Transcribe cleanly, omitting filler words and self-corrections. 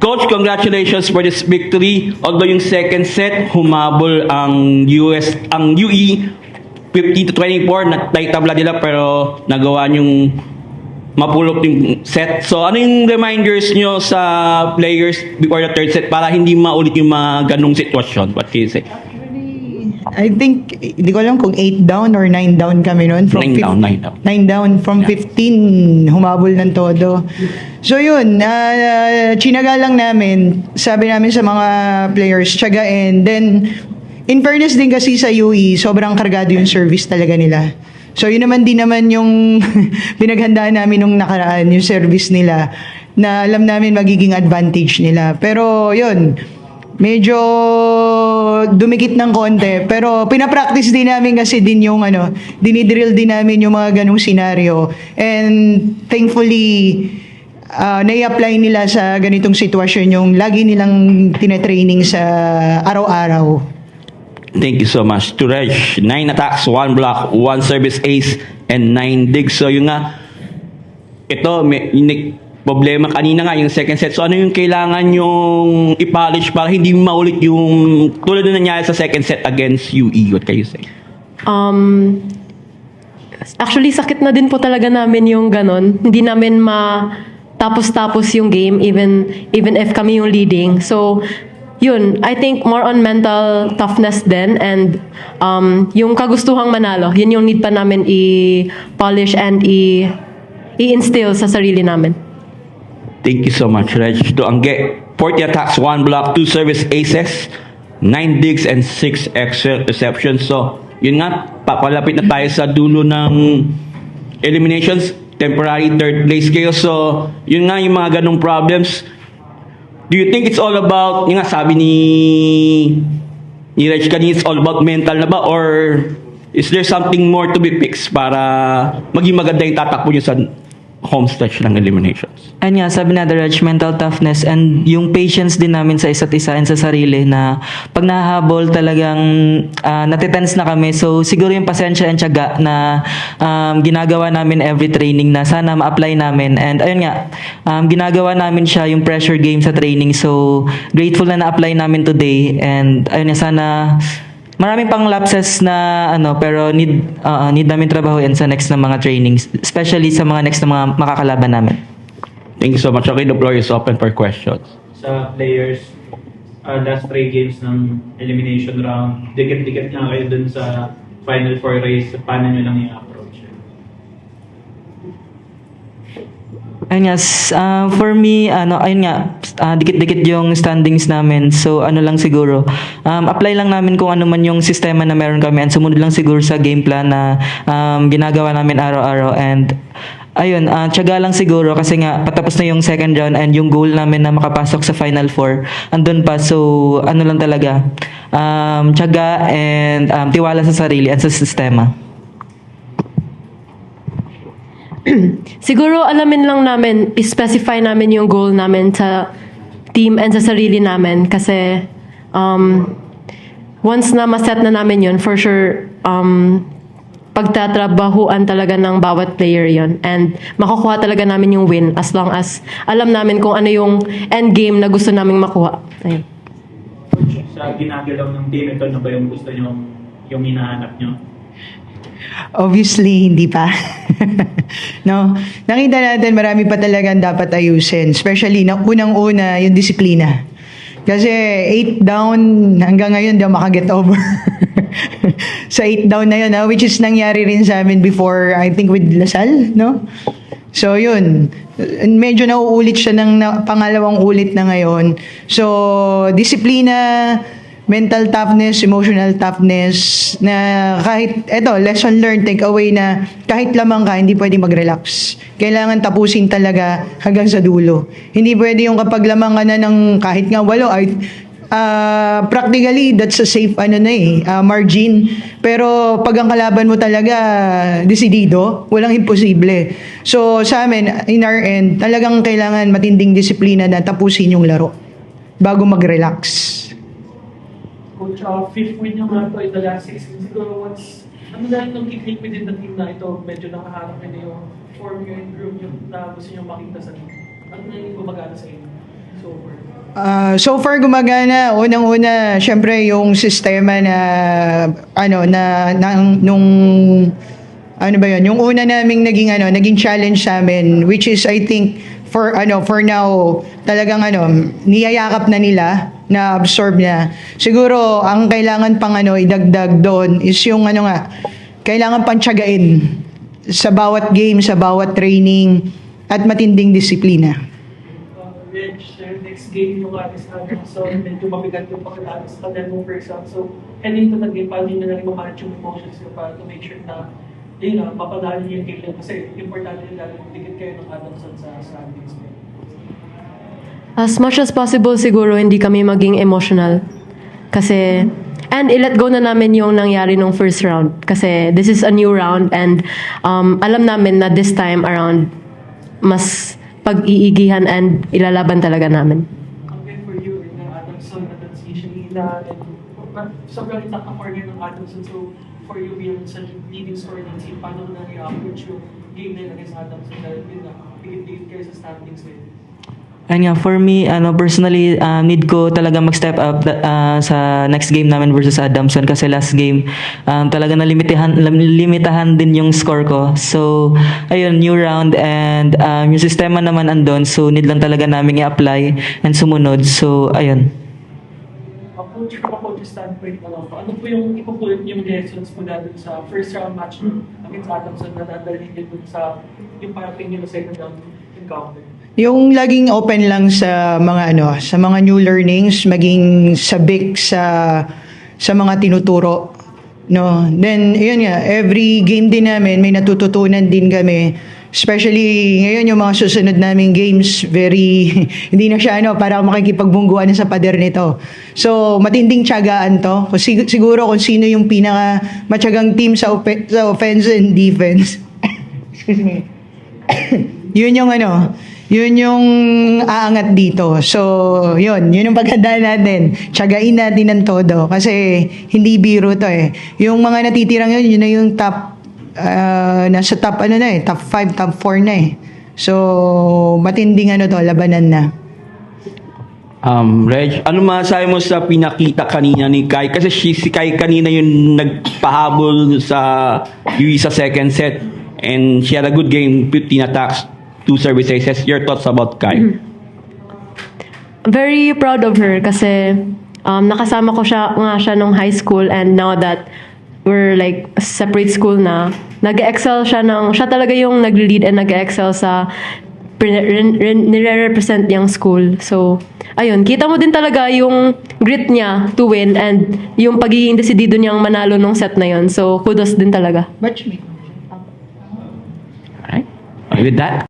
Coach, congratulations for this victory. Although yung second set, humabol ang UE 50-24, nagtay-tabla nila pero nagawa yung mapulot yung set. So ano yung reminders nyo sa players before the third set para hindi maulit yung mga ganong sitwasyon? What can you say? I think, hindi ko alam kung 8 down or 9 down kami noon. 9 down. 9 down. From 15, humabol ng todo. So yun, chinaga lang namin. Sabi namin sa mga players, tiyagain. Then, in fairness din kasi sa UE, sobrang kargado yung service talaga nila. So yun naman din naman yung pinaghandaan namin nung nakaraan, yung service nila, na alam namin magiging advantage nila. Pero yun, medyo dumikit ng konti, pero pinapractice din namin kasi din yung dinidrill din namin yung mga ganung senaryo, and thankfully nai-apply nila sa ganitong sitwasyon yung lagi nilang tinetraining sa araw-araw. Thank you so much to Reg. 9 attacks, 1 block, 1 service ace, and 9 digs. So yung nga, ito may problema kanina nga yung second set. So ano yung kailangan yung i-polish para hindi maulit yung tulad na nangyari sa second set against UE? What can you say? Actually, sakit na din po talaga namin yung ganon. Hindi namin tapos yung game even if kami yung leading. So yun, I think more on mental toughness din, and yung kagustuhang manalo. Yun yung need pa namin i-polish and i-instill sa sarili namin. Thank you so much, Reg. To Angge, 40 attacks, 1 block, 2 service aces, 9 digs, and 6 extra receptions. So, yun nga, papalapit na tayo sa dulo ng eliminations. Temporary third place kayo. So, yun nga yung mga ganong problems. Do you think it's all about, yung nga sabi ni Reg kanina, it's all about mental na ba? Or is there something more to be fixed para maging maganda yung tatakbo nyo sa home stretch ng eliminations? Ayun nga, sabi na the Reg, mental toughness and yung patience din namin sa isa't isa and sa sarili na pag nahahabol talagang natitense na kami. So siguro yung pasensya and tiyaga na ginagawa namin every training na sana ma-apply namin. And ayun nga, ginagawa namin siya yung pressure game sa training. So grateful na na-apply namin today. And ayun nga, sana maraming pang lapses na pero need namin trabahuin sa next na mga trainings, especially sa mga next na mga makakalaban namin. Thank you so much. Okay, the floor is open for questions. Sa players, last 3 games ng elimination round, dikit-dikit nga kayo dun sa Final Four race, paano nyo lang i-approach? Ayun nga, for me, ayun nga, dikit-dikit yung standings namin. So, lang siguro, apply lang namin kung ano man yung sistema na meron kami and sumunod lang siguro sa game plan na ginagawa namin araw-araw. And, ayun, tiyaga lang siguro kasi nga, patapos na yung second round and yung goal namin na makapasok sa Final Four, andun pa. So, lang talaga, tiyaga and tiwala sa sarili at sa sistema. Siguro alamin lang namin, i-specify namin yung goal namin sa team and sa sarili namin kasi once na maset na namin yun, for sure pagtatrabahuan talaga ng bawat player yon, and makukuha talaga namin yung win as long as alam namin kung ano yung end game na gusto naming makuha. Ayun. Sa ginagalaw ng team, ito na ba yung gusto nyo, yung hinahanap nyo? Obviously, hindi pa. No? Nakita natin marami pa talagang dapat ayusin. Especially, unang-una, yung disiplina. Kasi 8 down, hanggang ngayon, di ako makaget over. Sa 8 down na yun, which is nangyari rin sa amin before, I think with Lasal, no? So, yun. Medyo nauulit siya ng pangalawang ulit na ngayon. So, disiplina, mental toughness, emotional toughness, na kahit, lesson learned, take away na kahit lamang ka, hindi pwede mag-relax. Kailangan tapusin talaga hanggang sa dulo. Hindi pwede yung kapag lamang ka na ng kahit nga 8, practically, that's a safe margin. Pero pag ang kalaban mo talaga, desidido, walang imposible. So sa amin, in our end, talagang kailangan matinding disiplina na tapusin yung laro bago mag-relax. Coach, 5th win nyo nga ito in the last 6 games. Siguro once, dahil nang click within the team na ito, medyo nakaharap na yung form nyo and group nyo na gusto nyo makita sa team. Ano na yung gumagana sa inyo so far? So far gumagana. Unang-una, syempre yung sistema na nung ano ba 'yun? Yung una naming naging challenge sa amin, which is I think for now talagang niyayakap na nila, na absorb na. Siguro ang kailangan pang idagdag doon is yung kailangan pang tiyagain sa bawat game, sa bawat training at matinding disiplina. Reg, next game yung atis natin. So, medyo mabigat yung pagkatalis pa din mong first round. So, heading to the game, paano nyo na rin mamanage yung emotions nyo para to make sure na papadaan yung game nyo. Kasi importante yung lalo dikit kayo ng Adamson sa standings mo. As much as possible, siguro hindi kami maging emotional. Kasi, and i-let go na namin yung nangyari nung first round. Kasi this is a new round and alam namin na this time around, mas pag-iigihan and ilalaban talaga namin. Okay, for you, Adamson, that's usually na sobrang itak na corner ng Adamson. So, for you, bilang sa leading scorer ng team, paano na i-approach yung game nila against Adamson dahil yun na, pigit-pigit kayo sa standings nila? Ayun nga, for me, personally, need ko talaga mag-step up sa next game namin versus Adamson kasi last game, talaga limitahan din yung score ko. So, ayun, new round and yung sistema naman andon, so need lang talaga namin i-apply and sumunod. So, ayun. From a coach standpoint, ano po yung ipupulot yung lessons mula dun sa first round match against Adamson na dadalhin nyo dun sa yung parating nyo na second round encounter? Yung laging open lang sa mga new learnings, maging sabik sa mga tinuturo, no. Then yun nga, every game din namin may natututunan din kami. Especially ngayon yung mga susunod naming games, very hindi na siya para makikipagbungguan sa pader nito. So matinding tiyagaan to. Siguro kung sino yung pinaka matyagang team sa offense and defense. Excuse me. Yun yung aangat dito. So, yun yung paghandaan natin. Tiyagain natin ng todo. Kasi, hindi biro to eh. Yung mga natitirang yun na yung top, nasa top top 5, top 4 na eh. So, matinding labanan na. Reg, ano masasabi mo sa pinakita kanina ni Kai? Kasi si Kai kanina yung nagpahabol sa UE sa second set. And she had a good game, 15 attacks, 2 service aces. Your thoughts about Kai? Very proud of her kasi nakasama ko siya nung high school and now that we're like separate school na, nag-excel siya talaga yung nag-lead and nag-excel sa nire-represent niyang school. So, ayun, kita mo din talaga yung grit niya to win and yung pagiging desidido niyang manalo nung set na yun. So, kudos din talaga. Batchmate. Alright. With that,